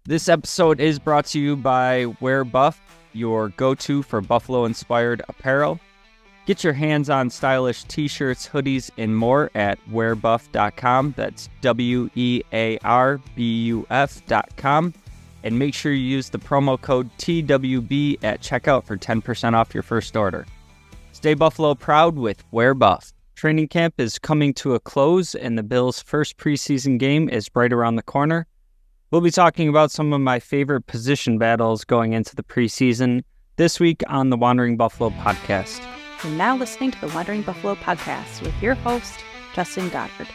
This episode is brought to you by Wear Buff, your go-to for Buffalo-inspired apparel. Get your hands on stylish t-shirts, hoodies, and more at wearbuff.com. That's wearbuff.com. And make sure you use the promo code TWB at checkout for 10% off your first order. Stay Buffalo proud with Wear Buff. Training camp is coming to a close, and the Bills' first preseason game is right around the corner. We'll be talking about some of my favorite position battles going into the preseason this week on the Wandering Buffalo podcast. You're now listening to the Wandering Buffalo podcast with your host, Justin Goddard.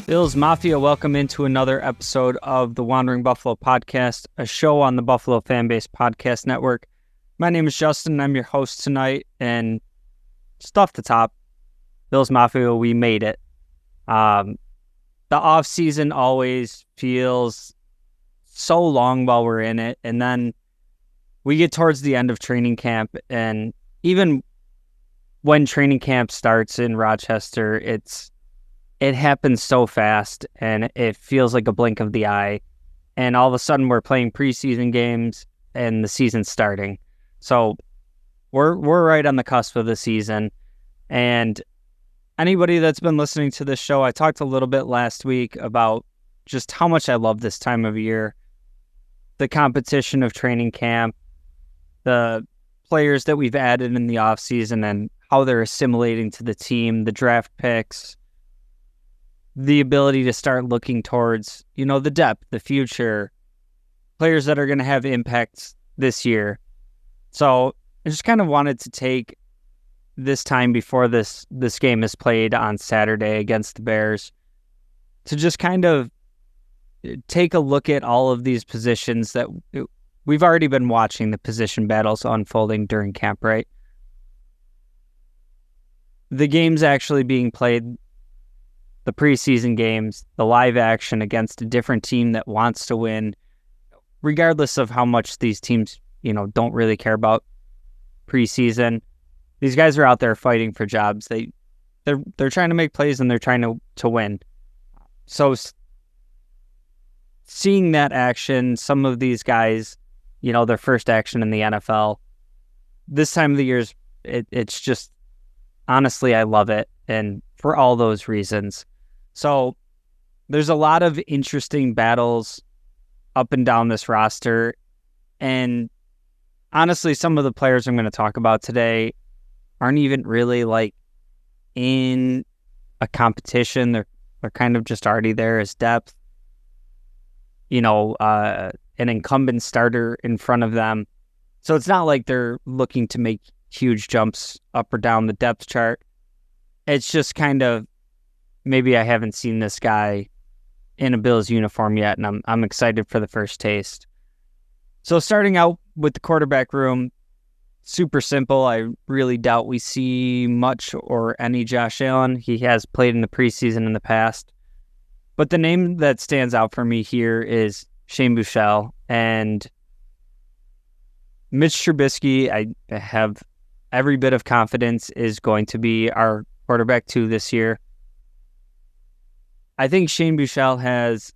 Bills Mafia, welcome into another episode of the Wandering Buffalo podcast, a show on the Buffalo FamBase podcast network. My name is Justin, and I'm your host tonight, and just off the top, Bills Mafia, we made it. The off season always feels so long while we're in it, and then we get towards the end of training camp, and even when training camp starts in Rochester, it happens so fast, and it feels like a blink of the eye, and all of a sudden we're playing preseason games and the season's starting. So we're right on the cusp of the season, and anybody that's been listening to this show, I talked a little bit last week about just how much I love this time of year, the competition of training camp, the players that we've added in the offseason and how they're assimilating to the team, the draft picks, the ability to start looking towards, the depth, the future, players that are going to have impacts this year. So I just kind of wanted to take this time before this game is played on Saturday against the Bears to just kind of take a look at all of these positions that we've already been watching the position battles unfolding during camp, right? The games actually being played, the preseason games, the live action against a different team that wants to win, regardless of how much these teams, don't really care about preseason. These guys are out there fighting for jobs. They're trying to make plays and they're trying to win. So seeing that action, some of these guys, their first action in the NFL, this time of the year, it's just, honestly, I love it. And for all those reasons. So there's a lot of interesting battles up and down this roster. And honestly, some of the players I'm going to talk about today aren't even really in a competition. They're kind of just already there as depth. An incumbent starter in front of them. So it's not like they're looking to make huge jumps up or down the depth chart. It's just kind of, maybe I haven't seen this guy in a Bills uniform yet, and I'm excited for the first taste. So starting out with the quarterback room, super simple. I really doubt we see much or any Josh Allen. He has played in the preseason in the past. But the name that stands out for me here is Shane Buechele. And Mitch Trubisky, I have every bit of confidence, is going to be our quarterback 2 this year. I think Shane Buechele has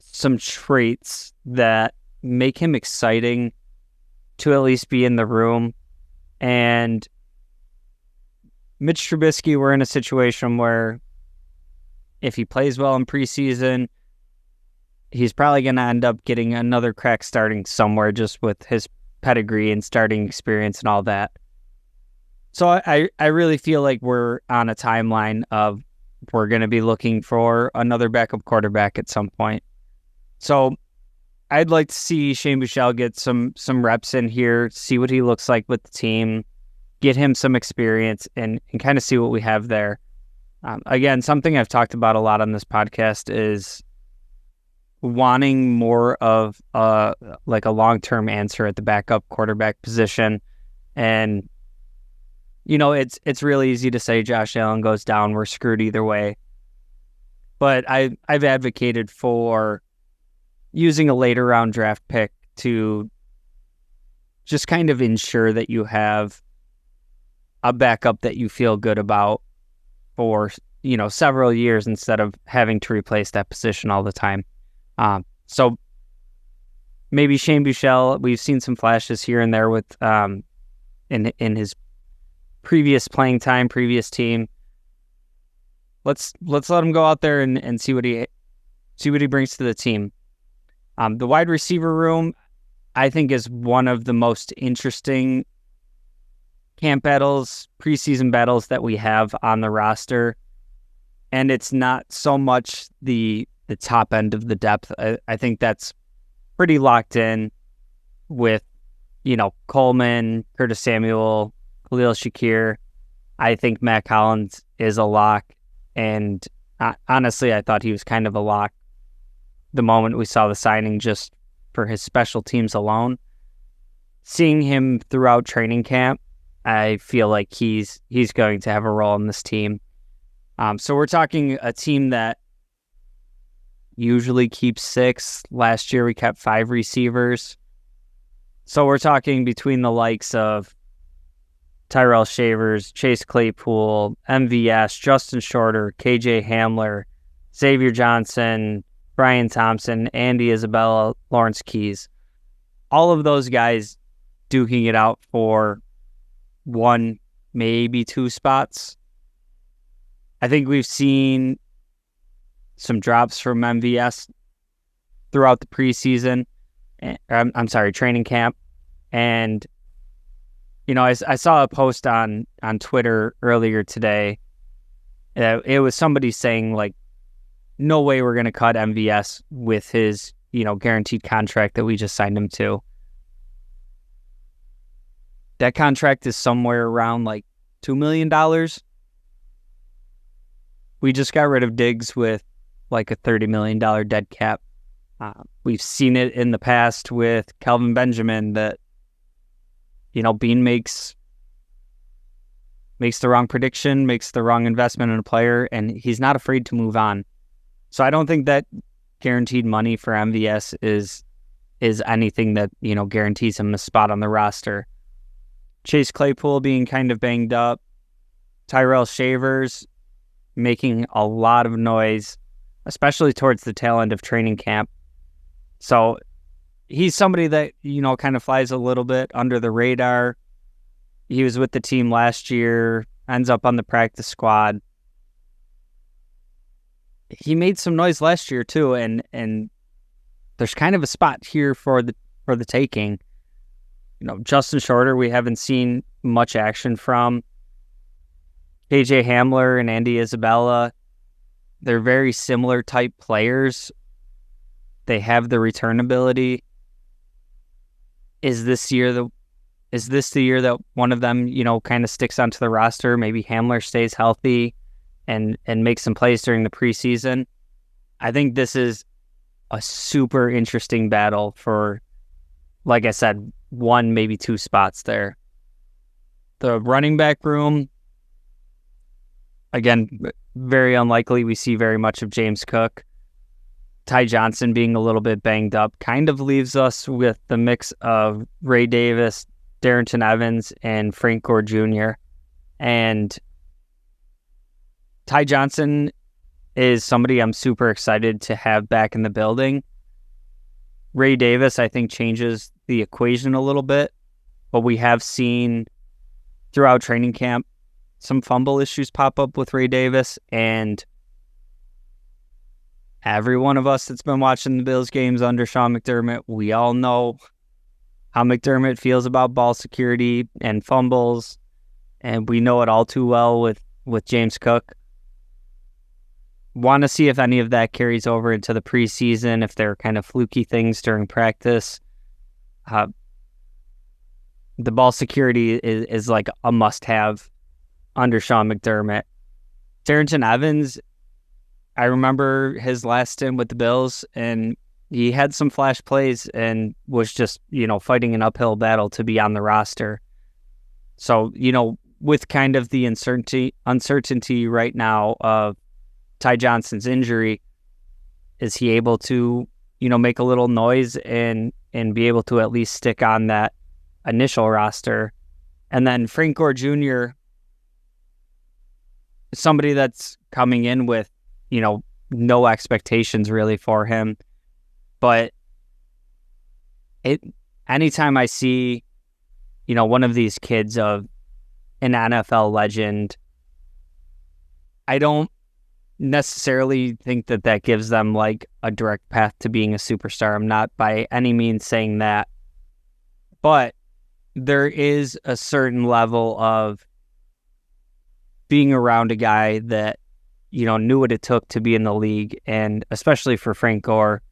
some traits that make him exciting to at least be in the room. And Mitch Trubisky, we're in a situation where if he plays well in preseason, he's probably going to end up getting another crack starting somewhere just with his pedigree and starting experience and all that. So I really feel like we're on a timeline of we're going to be looking for another backup quarterback at some point. So I'd like to see Shane Buechele get some reps in here, see what he looks like with the team, get him some experience, and kind of see what we have there. Again, something I've talked about a lot on this podcast is wanting more of a long-term answer at the backup quarterback position. And it's really easy to say Josh Allen goes down, we're screwed either way. But I've advocated for using a later round draft pick to just kind of ensure that you have a backup that you feel good about for, several years instead of having to replace that position all the time. So maybe Shane Buechele, we've seen some flashes here and there with in his previous playing time, previous team. Let's let him go out there and see what he brings to the team. The wide receiver room, I think, is one of the most interesting camp battles, preseason battles that we have on the roster. And it's not so much the top end of the depth. I think that's pretty locked in with, Coleman, Curtis Samuel, Khalil Shakir. I think Matt Collins is a lock. And honestly, I thought he was kind of a lock the moment we saw the signing just for his special teams alone. Seeing him throughout training camp, I feel like he's going to have a role in this team. So we're talking a team that usually keeps 6. Last year we kept 5 receivers. So we're talking between the likes of Tyrell Shavers, Chase Claypool, MVS, Justin Shorter, KJ Hamler, Xavier Johnson, Brian Thompson, Andy Isabella, Lawrence Keys. All of those guys duking it out for 1, maybe 2 spots. I think we've seen some drops from MVS throughout the preseason. Training camp. And, I saw a post on Twitter earlier today. It was somebody saying, like, no way we're going to cut MVS with his, guaranteed contract that we just signed him to. That contract is somewhere around like $2 million. We just got rid of Diggs with like a $30 million dead cap. We've seen it in the past with Kelvin Benjamin that, Bean makes the wrong prediction, makes the wrong investment in a player, and he's not afraid to move on. So I don't think that guaranteed money for MVS is anything that, guarantees him a spot on the roster. Chase Claypool being kind of banged up. Tyrell Shavers making a lot of noise, especially towards the tail end of training camp. So he's somebody that, kind of flies a little bit under the radar. He was with the team last year, ends up on the practice squad. He made some noise last year too, and there's kind of a spot here for the taking. Justin Shorter, we haven't seen much action from. KJ Hamler and Andy Isabella, they're very similar type players. They have the return ability. Is this the year that one of them, kind of sticks onto the roster? Maybe Hamler stays healthy and makes some plays during the preseason. I think this is a super interesting battle for, like I said, 1, maybe 2 spots there. The running back room, again, very unlikely we see very much of James Cook. Ty Johnson being a little bit banged up kind of leaves us with the mix of Ray Davis, Darrington Evans, and Frank Gore Jr. And Ty Johnson is somebody I'm super excited to have back in the building. Ray Davis, I think, changes the equation a little bit, but we have seen throughout training camp some fumble issues pop up with Ray Davis, and every one of us that's been watching the Bills games under Sean McDermott, we all know how McDermott feels about ball security and fumbles, and we know it all too well with James Cook. Want to see if any of that carries over into the preseason, if there are kind of fluky things during practice. The ball security is like a must-have under Sean McDermott. Darrington Evans, I remember his last stint with the Bills, and he had some flash plays and was just, fighting an uphill battle to be on the roster. So, with kind of the uncertainty right now of Ty Johnson's injury, is he able to, make a little noise and be able to at least stick on that initial roster? And then Frank Gore Jr., somebody that's coming in with, no expectations really for him. But anytime I see, one of these kids of an NFL legend, I don't necessarily think that gives them like a direct path to being a superstar. I'm not by any means saying that, but there is a certain level of being around a guy that, knew what it took to be in the league. And especially for Frank Gore,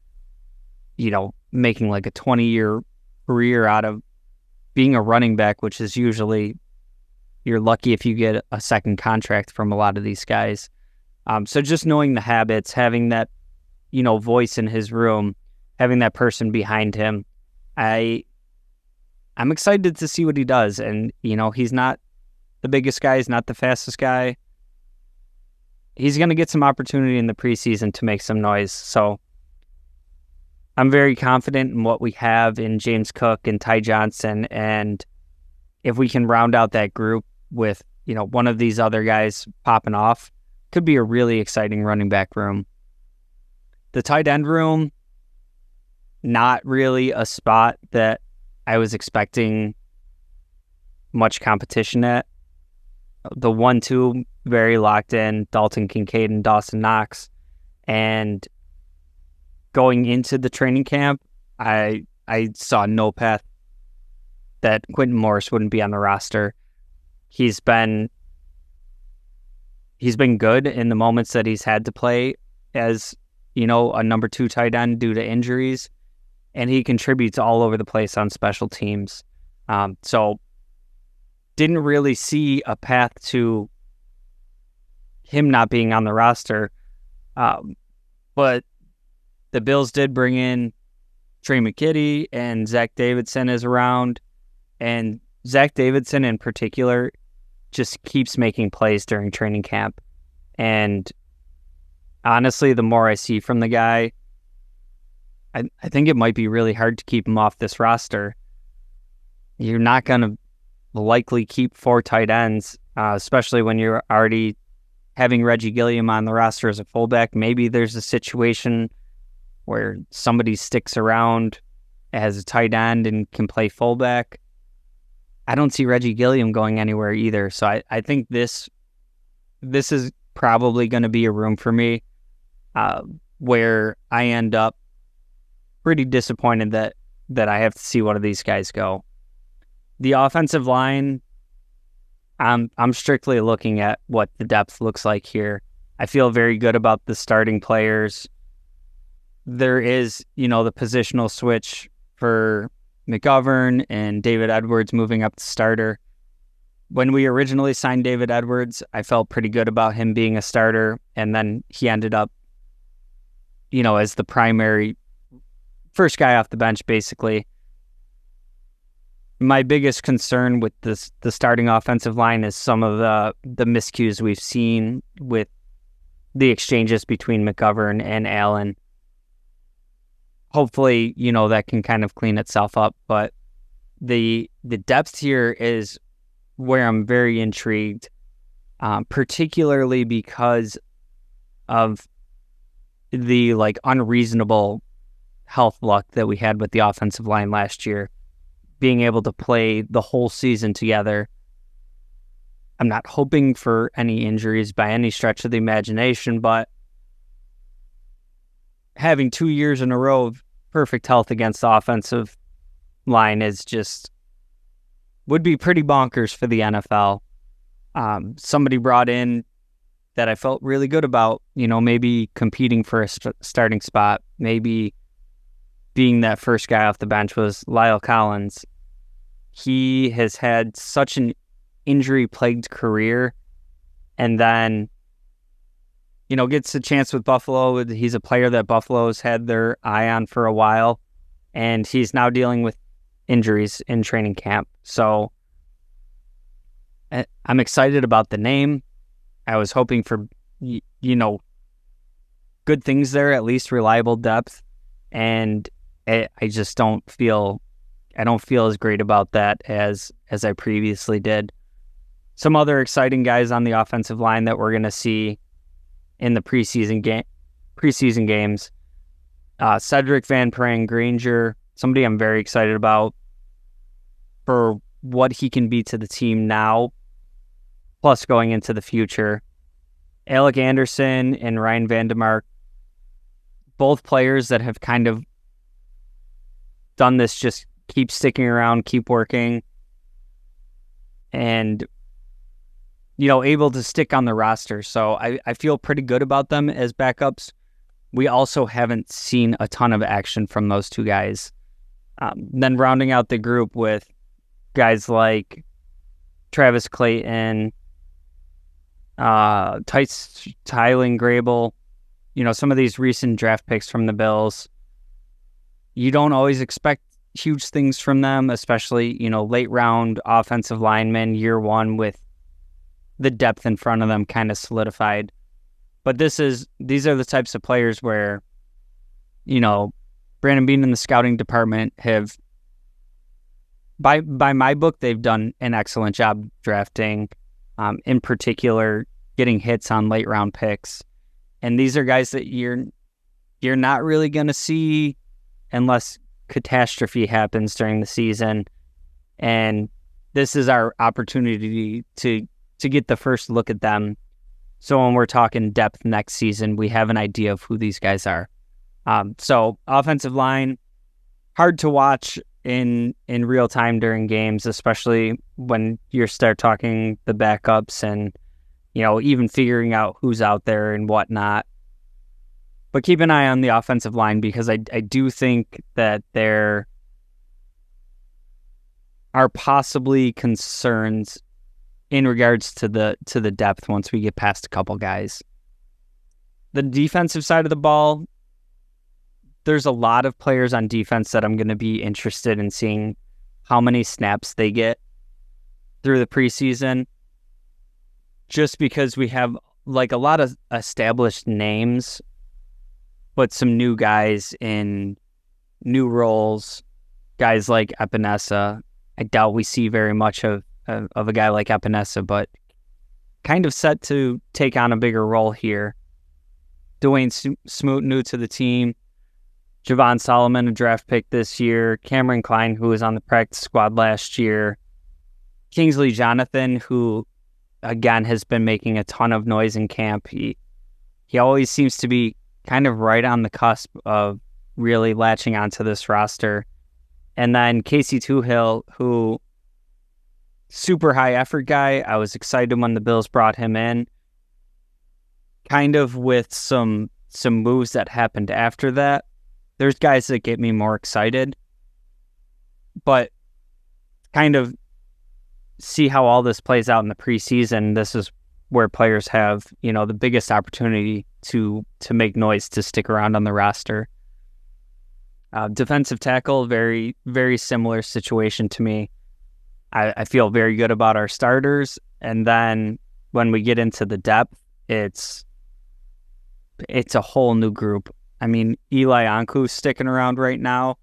making like a 20-year career out of being a running back, which is usually, you're lucky if you get a second contract from a lot of these guys. So just knowing the habits, having that, voice in his room, having that person behind him, I'm excited to see what he does. And, he's not the biggest guy. He's not the fastest guy. He's going to get some opportunity in the preseason to make some noise. So I'm very confident in what we have in James Cook and Ty Johnson. And if we can round out that group with, one of these other guys popping off, could be a really exciting running back room. The tight end room, not really a spot that I was expecting much competition at. The 1-2, very locked in, Dalton Kincaid and Dawson Knox. And going into the training camp, I saw no path that Quentin Morris wouldn't be on the roster. He's been good in the moments that he's had to play as, a number 2 tight end due to injuries, and he contributes all over the place on special teams. So didn't really see a path to him not being on the roster. But the Bills did bring in Trey McKitty, and Zach Davidson is around. And Zach Davidson in particular just keeps making plays during training camp. And honestly, the more I see from the guy, I think it might be really hard to keep him off this roster. You're not going to likely keep 4 tight ends, especially when you're already having Reggie Gilliam on the roster as a fullback. Maybe there's a situation where somebody sticks around as a tight end and can play fullback. I don't see Reggie Gilliam going anywhere either. So I think this is probably going to be a room for me where I end up pretty disappointed that I have to see one of these guys go. The offensive line, I'm strictly looking at what the depth looks like here. I feel very good about the starting players. There is, the positional switch for McGovern and David Edwards moving up to starter. When we originally signed David Edwards, I felt pretty good about him being a starter, and then he ended up, as the primary first guy off the bench, basically. My biggest concern with the starting offensive line is some of the miscues we've seen with the exchanges between McGovern and Allen. Hopefully, that can kind of clean itself up. But the depth here is where I'm very intrigued, particularly because of the unreasonable health luck that we had with the offensive line last year. Being able to play the whole season together. I'm not hoping for any injuries by any stretch of the imagination, but having 2 years in a row of perfect health against the offensive line would be pretty bonkers for the NFL. Somebody brought in that I felt really good about, maybe competing for a starting spot, maybe being that first guy off the bench, was Lyle Collins. He has had such an injury-plagued career, and then, gets a chance with Buffalo. He's a player that Buffalo's had their eye on for a while, and he's now dealing with injuries in training camp. So I'm excited about the name. I was hoping for, good things there, at least reliable depth, and I just don't feel as great about that as I previously did. Some other exciting guys on the offensive line that we're going to see in the preseason games. Cedric Van Prang Granger, somebody I'm very excited about for what he can be to the team now, plus going into the future. Alec Anderson and Ryan Vandemark, both players that have kind of done this, just keep sticking around, keep working, and, able to stick on the roster. So I feel pretty good about them as backups. We also haven't seen a ton of action from those two guys. Then rounding out the group with guys like Travis Clayton, Tylen Grable, some of these recent draft picks from the Bills. You don't always expect huge things from them, especially, late round offensive linemen year one with the depth in front of them kind of solidified. But these are the types of players where, Brandon Beane and the scouting department have, by my book, they've done an excellent job drafting, in particular, getting hits on late round picks. And these are guys that you're not really going to see unless catastrophe happens during the season. And this is our opportunity to get the first look at them. So when we're talking depth next season, we have an idea of who these guys are. So offensive line, hard to watch in real time during games, especially when you start talking the backups and, even figuring out who's out there and whatnot. But keep an eye on the offensive line, because I do think that there are possibly concerns in regards to the depth once we get past a couple guys. The defensive side of the ball, there's a lot of players on defense that I'm going to be interested in seeing how many snaps they get through the preseason, just because we have like a lot of established names, but some new guys in new roles, guys like Epinesa. I doubt we see very much of a guy like Epinesa, but kind of set to take on a bigger role here. Dwayne Smoot, new to the team. Javon Solomon, a draft pick this year. Cameron Klein, who was on the practice squad last year. Kingsley Jonathan, who, again, has been making a ton of noise in camp. He always seems to be kind of right on the cusp of really latching onto this roster. And then Casey Toohill, who, super high effort guy. I was excited when the Bills brought him in. Kind of with some moves that happened after that. There's guys that get me more excited. But kind of see how all this plays out in the preseason. This is where players have, the biggest opportunity to make noise, to stick around on the roster. Defensive tackle, very, very similar situation to me. I feel very good about our starters. And then when we get into the depth, it's a whole new group. I mean, Eli Anku's sticking around right now.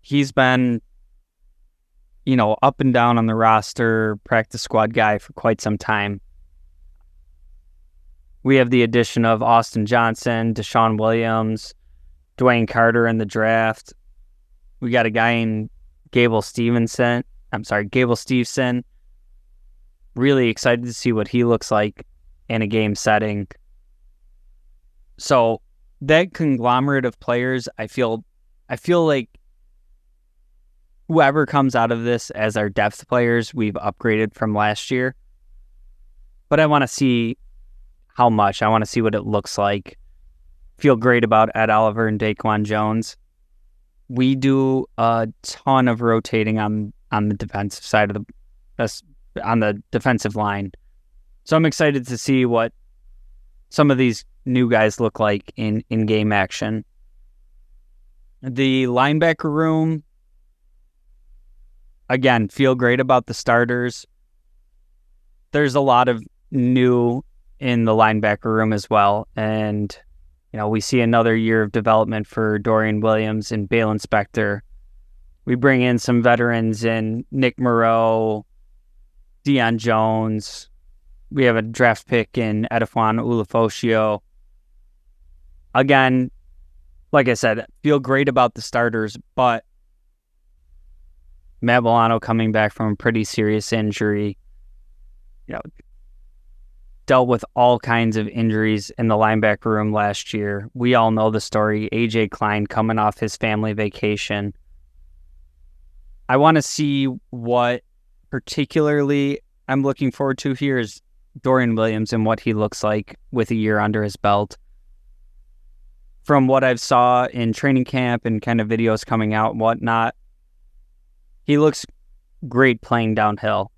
He's been, up and down on the roster, practice squad guy for quite some time. We have the addition of Austin Johnson, Deshaun Williams, Dwayne Carter in the draft. We got a guy in Gable Stevenson. Really excited to see what he looks like in a game setting. So that conglomerate of players, I feel like whoever comes out of this as our depth players, we've upgraded from last year. But I want to see how much. I want to see what it looks like. Feel great about Ed Oliver and Daquan Jones. We do a ton of rotating on the defensive side of on the defensive line. So I'm excited to see what some of these new guys look like in game action. The linebacker room, again, feel great about the starters. There's a lot of new in the linebacker room as well. And, we see another year of development for Dorian Williams and Balen Spector. We bring in some veterans in Nick Moreau, Deion Jones. We have a draft pick in Edifon Ulofoshio. Again, like I said, feel great about the starters, but Matt Milano coming back from a pretty serious injury, dealt with all kinds of injuries in the linebacker room last year. We all know the story. AJ Klein coming off his family vacation. I want to see what particularly I'm looking forward to here is Dorian Williams and what he looks like with a year under his belt. From what I've saw in training camp and kind of videos coming out and whatnot, he looks great playing downhill.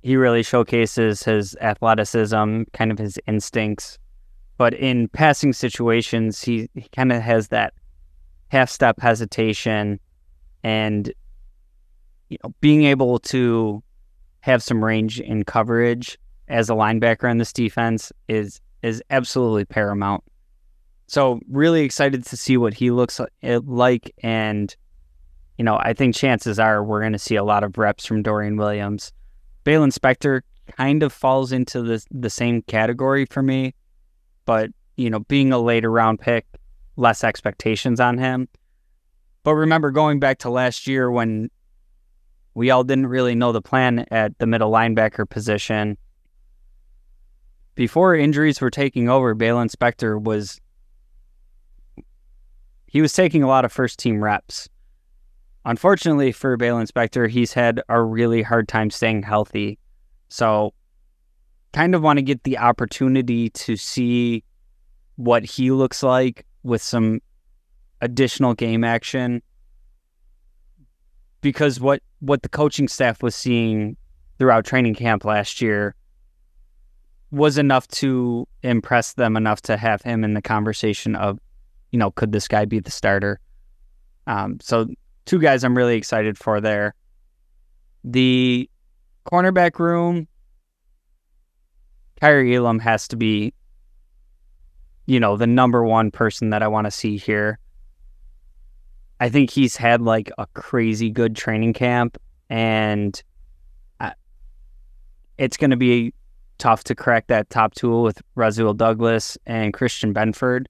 He really showcases his athleticism, kind of his instincts. But in passing situations, he kind of has that half-step hesitation, and being able to have some range in coverage as a linebacker in this defense is absolutely paramount. So really excited to see what he looks like, and I think chances are we're going to see a lot of reps from Dorian Williams. Balen Spector kind of falls into the same category for me, but being a later round pick, less expectations on him. But remember going back to last year when we all didn't really know the plan at the middle linebacker position. Before injuries were taking over, Balen Spector was taking a lot of first team reps. Unfortunately for Balen Spector, he's had a really hard time staying healthy. So kind of want to get the opportunity to see what he looks like with some additional game action. Because what the coaching staff was seeing throughout training camp last year was enough to impress them enough to have him in the conversation of, could this guy be the starter? So two guys I'm really excited for there. The cornerback room, Kyrie Elam has to be, the number one person that I want to see here. I think he's had like a crazy good training camp, and it's going to be tough to crack that top tool with Rasul Douglas and Christian Benford.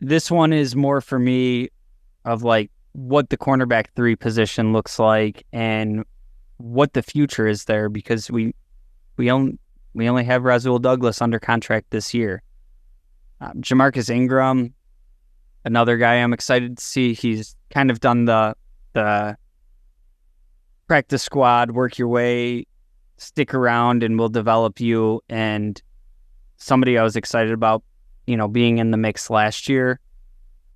This one is more for me of like what the cornerback 3 position looks like and what the future is there, because we only have Rasul Douglas under contract this year. Jamarcus Ingram, another guy I'm excited to see. He's kind of done the practice squad, work your way, stick around, and we'll develop you. And somebody I was excited about, being in the mix last year.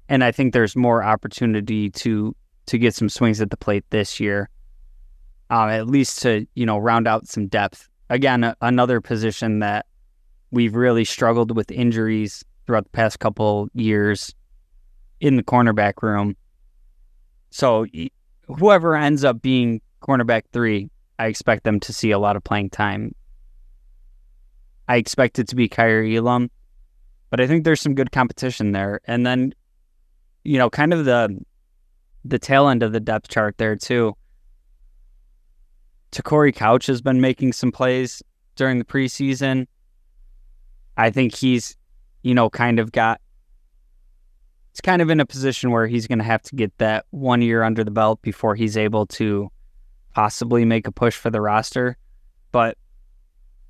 And I think there's more opportunity to get some swings at the plate this year, at least to, round out some depth. Again, another position that we've really struggled with injuries throughout the past couple years in the cornerback room. So whoever ends up being cornerback 3, I expect them to see a lot of playing time. I expect it to be Kyrie Elam, but I think there's some good competition there. And then, kind of the tail end of the depth chart there too. Corey Couch has been making some plays during the preseason. I think he's, it's kind of in a position where he's going to have to get that 1 year under the belt before he's able to possibly make a push for the roster. But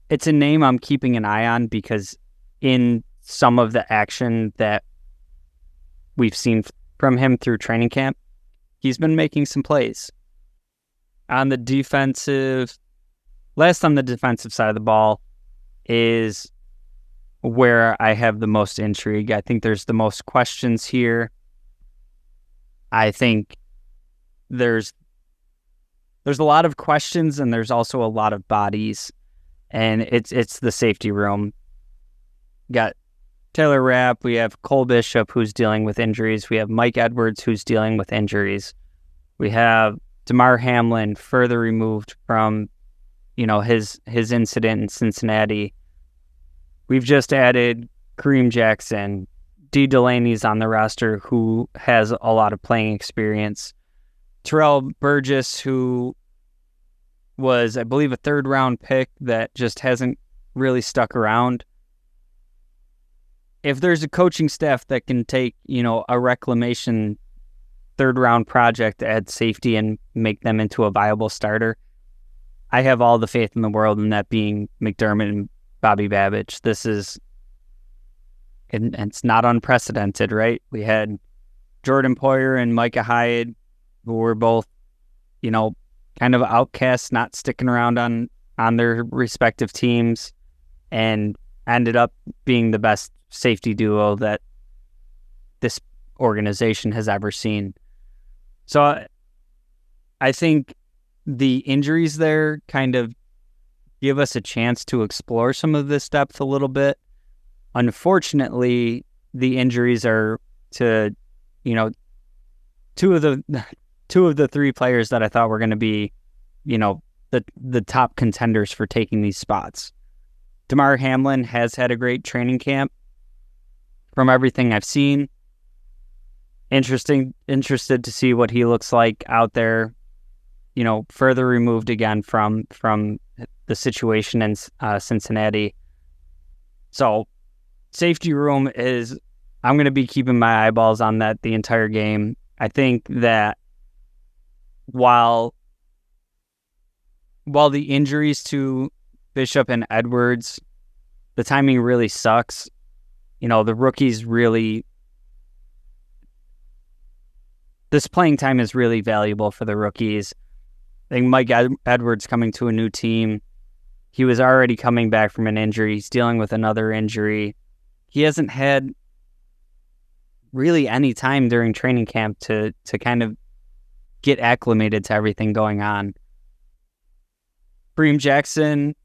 it's a name I'm keeping an eye on because in some of the action that we've seen from him through training camp, he's been making some plays. On the defensive side of the ball is where I have the most intrigue. I think there's the most questions here. I think there's a lot of questions and there's also a lot of bodies, and it's the safety room. Got Taylor Rapp, we have Cole Bishop who's dealing with injuries, we have Mike Edwards who's dealing with injuries, we have Damar Hamlin further removed from his incident in Cincinnati. We've just added Kareem Jackson. D. Delaney's on the roster who has a lot of playing experience. Terrell Burgess, who was, I believe, a third-round pick that just hasn't really stuck around. If there's a coaching staff that can take, a reclamation third-round project at safety and make them into a viable starter, I have all the faith in the world in that being McDermott and Bobby Babich. This is, and it's not unprecedented, right? We had Jordan Poyer and Micah Hyde, who were both, kind of outcasts, not sticking around on their respective teams, and ended up being the best safety duo that this organization has ever seen. So I think the injuries there kind of give us a chance to explore some of this depth a little bit. Unfortunately, the injuries are to, two of the three players that I thought were going to be, the top contenders for taking these spots. Damar Hamlin has had a great training camp from everything I've seen. Interested to see what he looks like out there, further removed again from the situation in Cincinnati. So safety room is, I'm going to be keeping my eyeballs on that the entire game. I think that while the injuries to Bishop and Edwards, the timing really sucks. The rookies really, this playing time is really valuable for the rookies. I think Mike Edwards coming to a new team, he was already coming back from an injury. He's dealing with another injury. He hasn't had really any time during training camp to kind of get acclimated to everything going on. Kareem Jackson,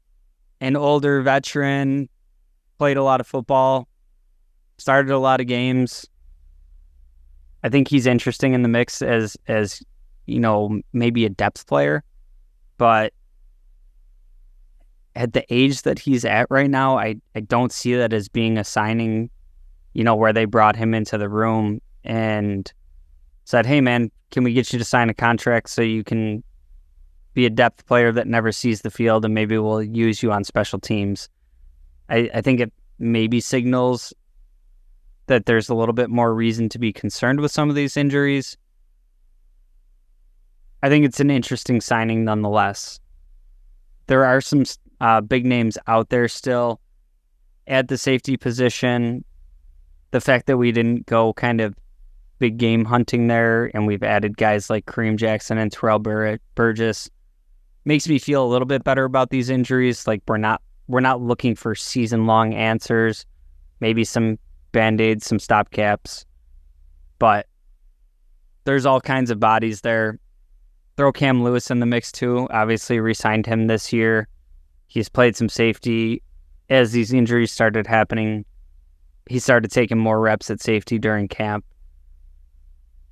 an older veteran, played a lot of football, started a lot of games. I think he's interesting in the mix as maybe a depth player, but at the age that he's at right now, I don't see that as being a signing, where they brought him into the room and said, hey man, can we get you to sign a contract so you can be a depth player that never sees the field and maybe we'll use you on special teams. I think it maybe signals that there's a little bit more reason to be concerned with some of these injuries. I think it's an interesting signing nonetheless. There are some big names out there still at the safety position. The fact that we didn't go kind of big game hunting there and we've added guys like Kareem Jackson and Terrell Burgess makes me feel a little bit better about these injuries. Like we're not looking for season-long answers, maybe some Band-Aids, some stopgaps, but there's all kinds of bodies there. Throw Cam Lewis in the mix too. Obviously re-signed him this year. He's played some safety. As these injuries started happening, he started taking more reps at safety during camp.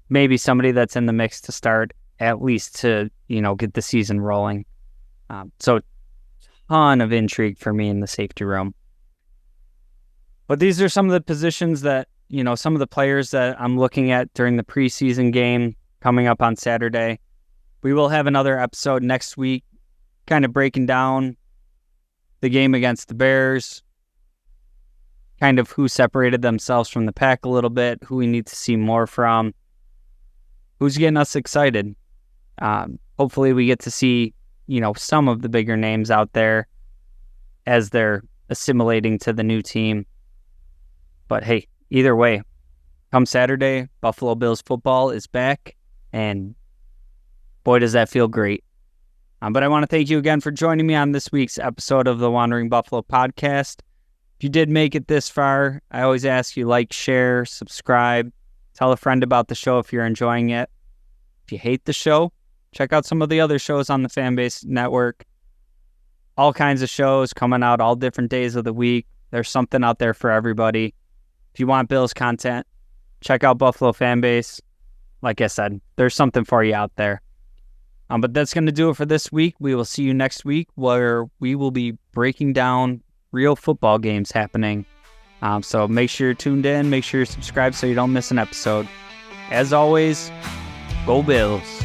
Maybe somebody that's in the mix to start, at least to, get the season rolling. So ton of intrigue for me in the safety room. But these are some of the positions that, some of the players that I'm looking at during the preseason game coming up on Saturday. We will have another episode next week, kind of breaking down the game against the Bears, kind of who separated themselves from the pack a little bit, who we need to see more from, who's getting us excited. Hopefully we get to see, some of the bigger names out there as they're assimilating to the new team. But hey, either way, come Saturday, Buffalo Bills football is back, and boy, does that feel great. But I want to thank you again for joining me on this week's episode of the Wandering Buffalo podcast. If you did make it this far, I always ask you like, share, subscribe, tell a friend about the show if you're enjoying it. If you hate the show, check out some of the other shows on the FamBase network. All kinds of shows coming out all different days of the week. There's something out there for everybody. If you want Bills content, check out Buffalo FamBase. Like I said, there's something for you out there. But that's going to do it for this week. We will see you next week where we will be breaking down real football games happening. So make sure you're tuned in. Make sure you're subscribed so you don't miss an episode. As always, go Bills.